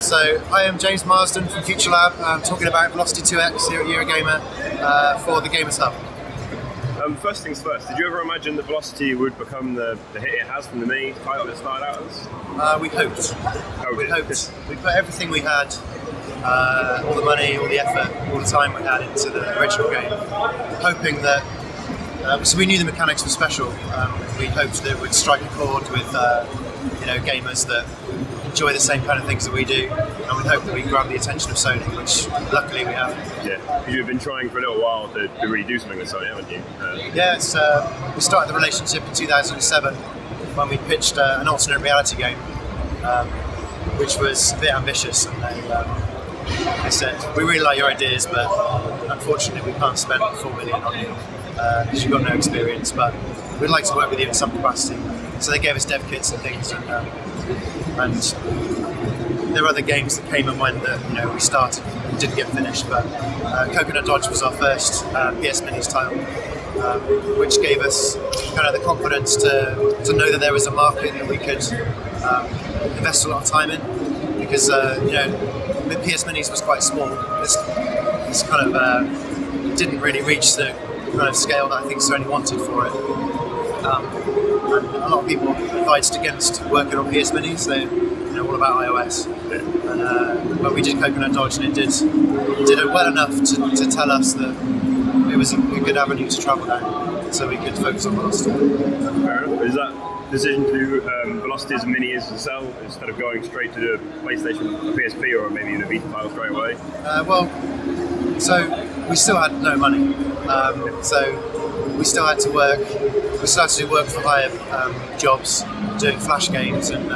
So I am James Marsden from FuturLab. I'm talking about Velocity 2X here at Eurogamer for the Gamers Hub. First things first, did you ever imagine that Velocity would become the hit it has from the mini title it started out as? We hoped. We hoped. We put everything we had, all the money, all the effort, all the time we had into the original game, hoping that. So we knew the mechanics were special. We hoped that it would strike a chord with gamers that enjoy the same kind of things that we do, and we hope that we can grab the attention of Sony, which luckily we have. Yeah, you've been trying for a little while to really do something with Sony, haven't you? Yeah, we started the relationship in 2007 when we pitched an alternate reality game, which was a bit ambitious, and they said, we really like your ideas, but unfortunately we can't spend $4 million on you because you've got no experience, but we'd like to work with you in some capacity. So they gave us dev kits and things, and there were other games that came and went that we started and didn't get finished. But Coconut Dodge was our first PS Minis title, which gave us kind of the confidence to know that there was a market that we could invest a lot of time in, because the PS Minis was quite small. This kind of didn't really reach the kind of scale that I think Sony wanted for it. And a lot of people advised against working on PS Minis. They're all about iOS. But we did Coconut Dodge, and it did it well enough to tell us that it was a good avenue to travel down, so we could focus on Velocity. Fair enough. Is that decision to do Velocity as a mini is to sell instead of going straight to the PlayStation, PSP, or maybe even a Vita title straight away? So we still had no money. So we still had to work. We started to do work for hire jobs, doing flash games and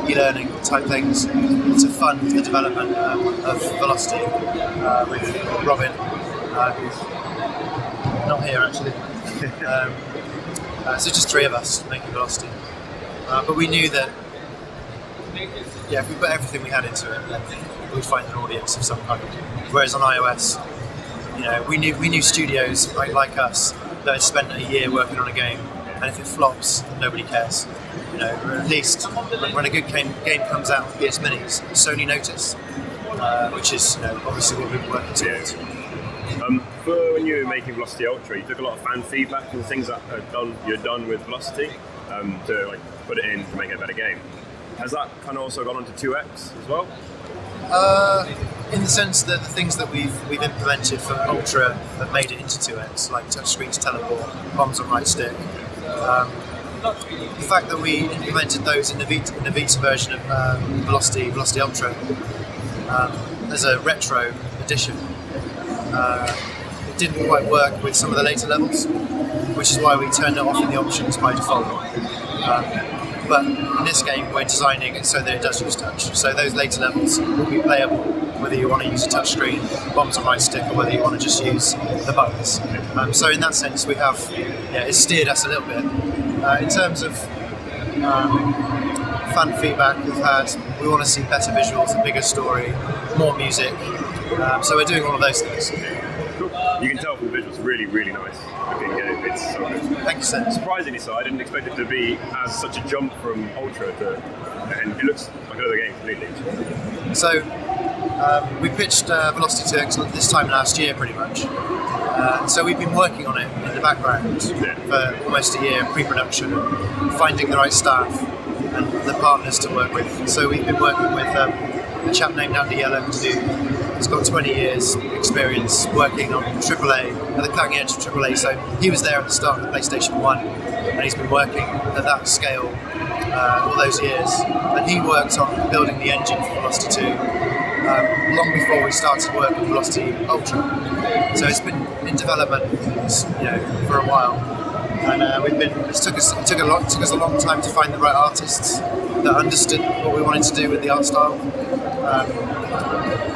e-learning type things to fund the development of Velocity with Robin, who's not here actually. So just three of us making Velocity. But we knew that if we put everything we had into it, then we'd find an audience of some kind. Whereas on iOS, we knew studios like us that had spent a year working on a game, and if it flops, nobody cares. Or at least when a good game comes out on PS Minis, Sony notice, which is obviously what we've been working towards. For when you were making Velocity Ultra, you took a lot of fan feedback and things that you're done with Velocity to put it in to make it a better game. Has that kind of also gone on to 2X as well? In the sense that the things that we've implemented for Ultra have made it into 2X, like touchscreens, teleport, bombs on right stick. The fact that we implemented those in the Vita version of Velocity Ultra as a retro edition, it didn't quite work with some of the later levels, which is why we turned it off in the options by default. But in this game, we're designing it so that it does use touch. So those later levels will be playable, whether you want to use a touch screen, bombs on right stick, or whether you want to just use the buttons. So in that sense, we have, it's steered us a little bit. In terms of fan feedback we've had, we want to see better visuals, a bigger story, more music. So we're doing all of those things. Cool. You can tell from the visuals, really, really nice looking game. It's so good. Thank you, sir. Surprisingly so, I didn't expect it to be as such a jump from Ultra to, and it looks like another game completely. So we pitched Velocity 2X this time last year, pretty much. So we've been working on it in the background for almost a year, pre-production, and finding the right staff and the partners to work with. So we've been working with a chap named Andy Yellen, who's got 20 years experience working on AAA, at the cutting edge of AAA. So he was there at the start of the PlayStation 1, and he's been working at that scale all those years. And he worked on building the engine for Velocity 2 long before we started work on Velocity Ultra. So it's been in development, for a while. And it took us a long time to find the right artists that understood what we wanted to do with the art style.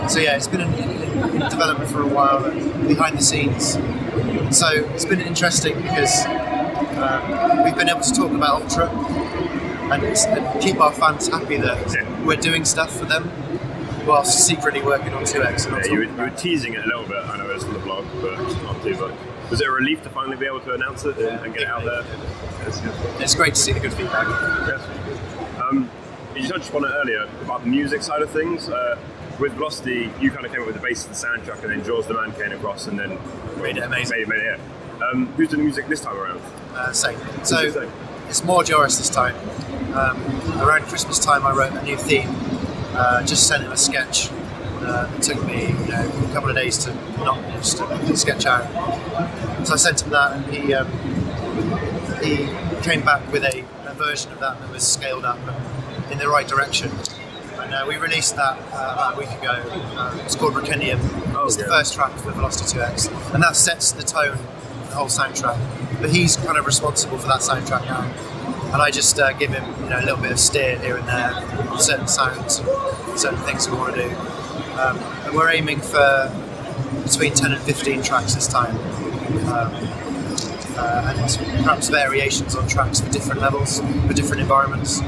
It's been in development for a while and behind the scenes. So it's been interesting because we've been able to talk about Ultra and keep our fans happy that we're doing stuff for them, whilst secretly working on 2X. And you were teasing it a little bit, I know it's on the blog, but not too much. Was it a relief to finally be able to announce it and get it out there? It's great to see the good feedback. Yes. you touched upon it earlier about the music side of things. With Velocity, you kind of came up with the basis of the soundtrack, and then Jaws the Man came across, and then Made it amazing. Made it. Who's doing the music this time around? Same. So it's more Joris this time. Around Christmas time, I wrote a new theme. Just sent him a sketch. It took me a couple of days to sketch out. So I sent him that, and he came back with a version of that was scaled up and in the right direction. And we released that about a week ago. It's called Requiem. It's the first track for Velocity 2X, and that sets the tone, the whole soundtrack. But he's kind of responsible for that soundtrack now, and I just give him a little bit of steer here and there, certain sounds, certain things we want to do. And we're aiming for between 10 and 15 tracks this time, and perhaps variations on tracks for different levels, for different environments.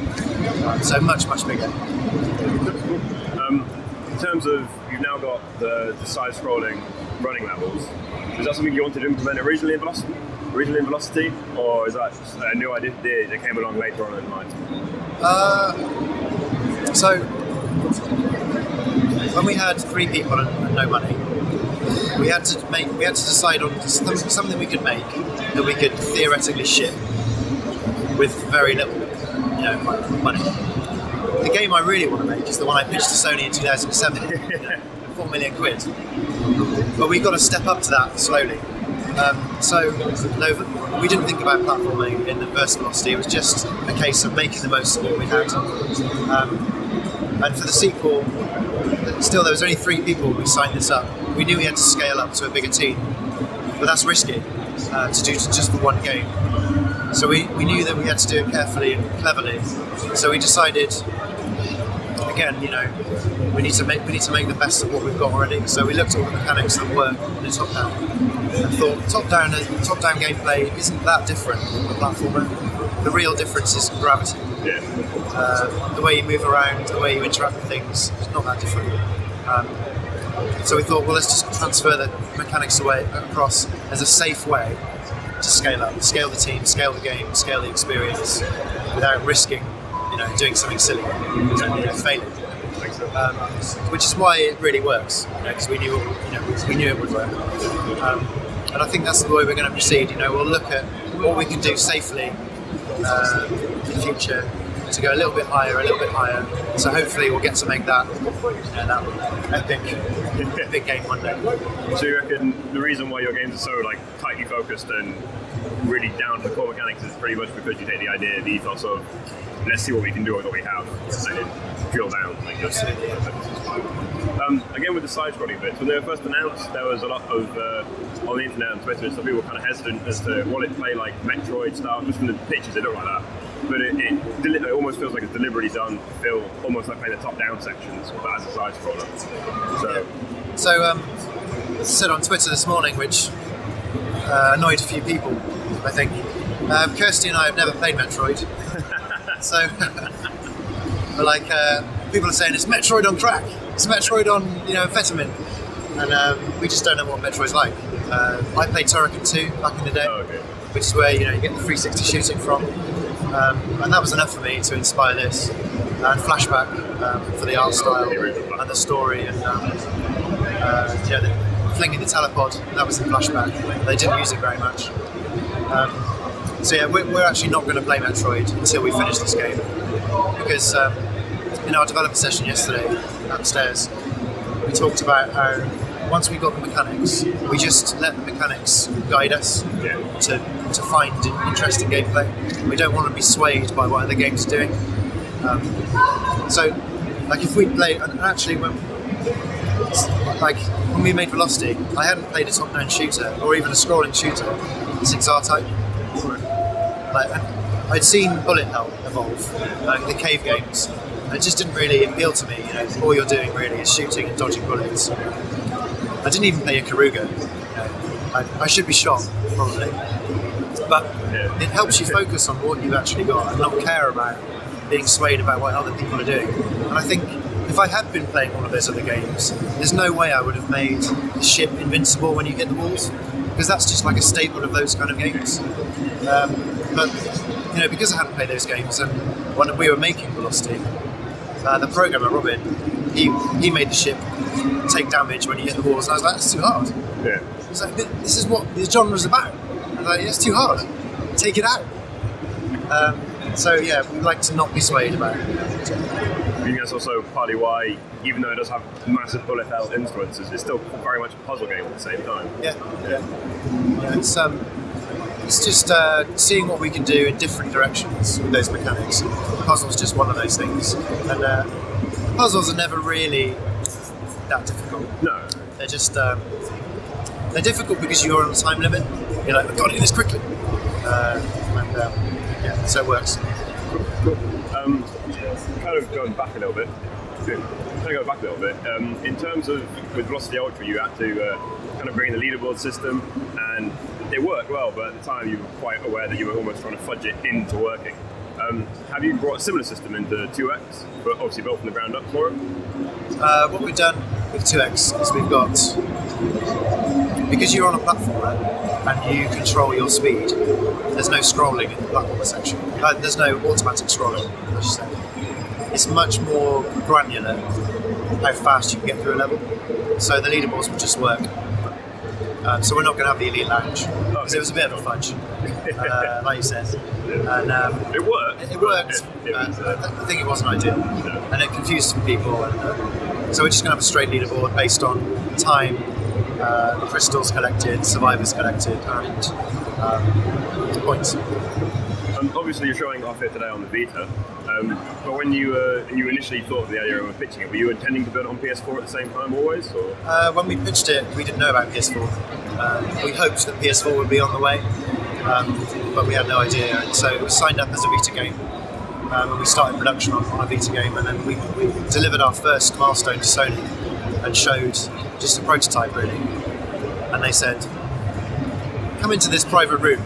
So much bigger. In terms of, you've now got the side-scrolling running levels. Is that something you wanted to implement originally in Velocity, or is that a new idea that came along later on in life? So when we had 3 people and no money, we had to decide on something we could make that we could theoretically ship with very little money. The game I really want to make is the one I pitched to Sony in 2007, 4 million quid. But we've got to step up to that slowly. So we didn't think about platforming in the first Velocity. It was just a case of making the most of what we had. And for the sequel, still there was only 3 people we signed this up. We knew we had to scale up to a bigger team, but that's risky to do just for one game. So we knew that we had to do it carefully and cleverly. So we decided, again, we need to make the best of what we've got already. So we looked at all the mechanics that work in the top down, and thought top down gameplay isn't that different from the platformer. The real difference is gravity. Yeah. The way you move around, the way you interact with things, is not that different. So we thought, well, let's just transfer the mechanics across as a safe way to scale up, scale the team, scale the game, scale the experience, without risking, doing something silly, failing. Which is why it really works, because we knew it would work. And I think that's the way we're going to proceed. We'll look at what we can do safely in the future to go a little bit higher. So hopefully we'll get to make that epic game one day. So you reckon the reason why your games are so tightly focused and really down to the core mechanics is pretty much because you take the idea, the ethos of let's see what we can do with what we have, and then drill down. Absolutely. Again, with the side-scrolling bits, when they were first announced, there was a lot of on the internet and Twitter, some people were kind of hesitant as to will it play like Metroid style. Just from the pictures, it looked like that. But it almost feels like it's deliberately done to feel almost like playing the top-down sections, but as a side-scroller. So I said on Twitter this morning, which annoyed a few people, I think. Kirsty and I have never played Metroid. So, but people are saying it's Metroid on crack, it's Metroid on amphetamine, and we just don't know what Metroid's like. I played Turrican 2 back in the day, which is where you get the 360 shooting from, and that was enough for me to inspire this. And Flashback for the art style and the story, and flinging the telepod, that was in Flashback. They didn't use it very much. So yeah, we're actually not going to play Metroid until we finish this game, because in our developer session yesterday upstairs, we talked about how once we got the mechanics, we just let the mechanics guide us to find interesting gameplay. We don't want to be swayed by what other games are doing. So if we play, and actually when we made Velocity, I hadn't played a top-down shooter or even a scrolling shooter since R-Type. I'd seen bullet hell evolve, the cave games. It just didn't really appeal to me. All you're doing really is shooting and dodging bullets. I didn't even play a Karuga. I should be shot, probably. But it helps you focus on what you've actually got and not care about being swayed about what other people are doing. And I think if I had been playing one of those other games, there's no way I would have made the ship invincible when you hit the walls, because that's just like a staple of those kind of games. But because I hadn't played those games, and when we were making Velocity, the programmer Robin, he made the ship take damage when you hit the walls, and I was like, that's too hard. Yeah. He's like, this is what this genre's about. I was like, it's too hard. Take it out. So yeah, we like to not be swayed about it. I think that's also partly why, even though it does have massive bullet hell influences, it's still very much a puzzle game at the same time. Yeah. It's just seeing what we can do in different directions with those mechanics. Puzzle's just one of those things, and puzzles are never really that difficult. No. They're just they're difficult because you're on a time limit. You're like, I've got to do this quickly, yeah, so it works. Cool. Kind of going back a little bit. In terms of with Velocity Ultra, you had to kind of bring in the leaderboard system, and it worked well, but at the time you were quite aware that you were almost trying to fudge it into working. Have you brought a similar system into 2X, but obviously built from the ground up for it? What we've done with 2X is we've got, because you're on a platformer and you control your speed, there's no scrolling in the platformer section. There's no automatic scrolling, I should say. It's much more granular how fast you can get through a level. So the leaderboards will just work. So we're not going to have the Elite Lounge, because it was a bit of a fudge, like you said. And, it worked. It worked. I think it wasn't ideal, and it confused some people. And, so we're just going to have a straight leaderboard based on time, crystals collected, survivors collected, and points. Obviously, you're showing off here today on the Vita, but when you initially thought of the idea of pitching it, were you intending to build it on PS4 at the same time always? Or? When we pitched it, we didn't know about PS4. We hoped that PS4 would be on the way, but we had no idea. And so it was signed up as a Vita game, and we started production on a Vita game, and then we delivered our first milestone to Sony and showed just a prototype, really. And they said, come into this private room.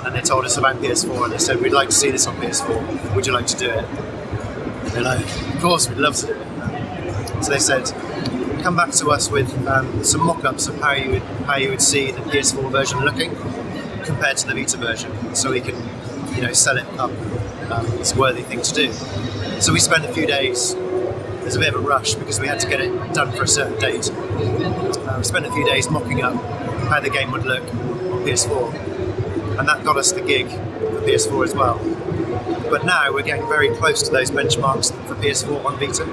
And they told us about PS4, and they said, we'd like to see this on PS4. Would you like to do it? And they're like, of course, we'd love to do it. So they said, come back to us with some mock-ups of how you would see the PS4 version looking compared to the Vita version, so we can, sell it up. It's a worthy thing to do. So we spent a few days. There's a bit of a rush because we had to get it done for a certain date. We spent a few days mocking up how the game would look on PS4. And that got us the gig for PS4 as well. But now we're getting very close to those benchmarks for PS4 on Vita.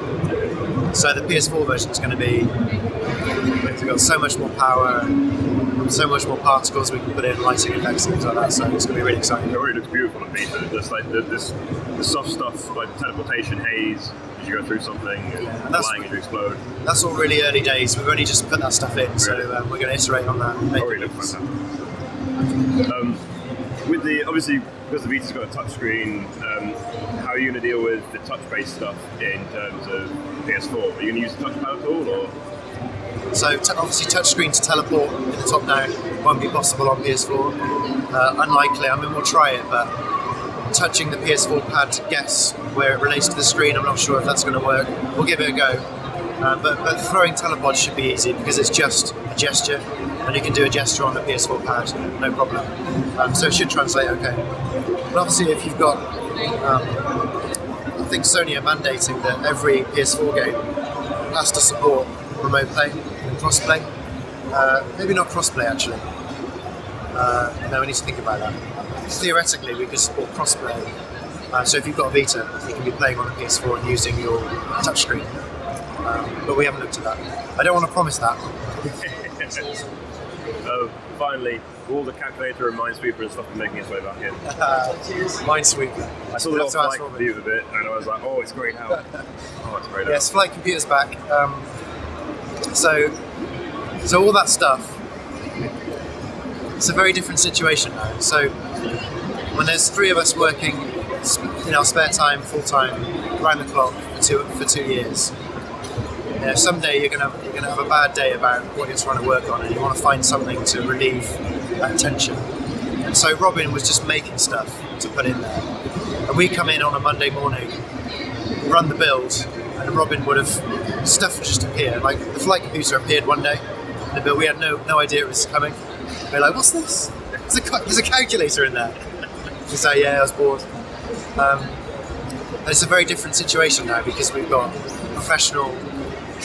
So the PS4 version is going to be, we've got so much more power, so much more particles we can put in, lighting effects and things like that, so it's going to be really exciting. It really looks beautiful on Vita, just like the soft stuff, like teleportation, haze, as you go through something, and flying as you explode. That's all really early days, we've only just put that stuff in, so we're going to iterate on that. It really looks fantastic. Obviously, because the Vita's got a touchscreen, how are you going to deal with the touch-based stuff in terms of PS4? Are you going to use the touchpad at all, or? So obviously, touchscreen to teleport in the top-down won't be possible on PS4. Unlikely. I mean, we'll try it, but touching the PS4 pad to guess where it relates to the screen, I'm not sure if that's going to work. We'll give it a go. But throwing telepods should be easy because it's just a gesture. And you can do a gesture on the PS4 pad, no problem. So it should translate okay. But obviously if you've got, I think Sony are mandating that every PS4 game has to support remote play and cross-play. Maybe not cross-play actually. No, we need to think about that. Theoretically we could support cross-play. So if you've got a Vita, you can be playing on the PS4 and using your touchscreen. But we haven't looked at that. I don't want to promise that. Finally, all the calculator and Minesweeper and stuff are making its way back in. Minesweeper. I saw the little flight computer bit, and I was like, "Oh, it's great out." Yes, flight computer's back. So all that stuff. It's a very different situation now. So when there's three of us working in our spare time, full time, round the clock for 2 years. Someday you're gonna have a bad day about what you're trying to work on, and you want to find something to relieve that tension. And so Robin was just making stuff to put in there. And we come in on a Monday morning, run the build, and Robin would have stuff would just appear. Like the flight computer appeared one day in the build. We had no idea it was coming. We're like, "What's this? There's a calculator in there." He's like, "Yeah, I was bored." It's a very different situation now because we've got professional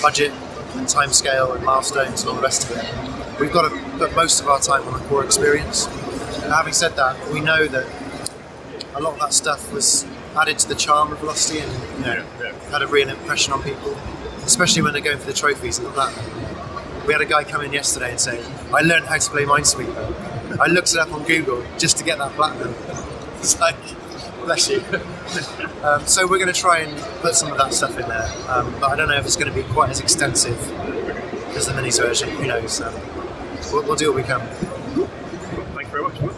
budget and timescale and milestones and all the rest of it. We've got to put most of our time on the core experience. And having said that, we know that a lot of that stuff was added to the charm of Velocity and had a real impression on people, especially when they're going for the trophies and the platinum. We had a guy come in yesterday and say, I learned how to play Minesweeper. I looked it up on Google just to get that platinum. It's like, bless you. So we're going to try and put some of that stuff in there, but I don't know if it's going to be quite as extensive as the minis version. Who knows? We'll do what we can. Thank you very much.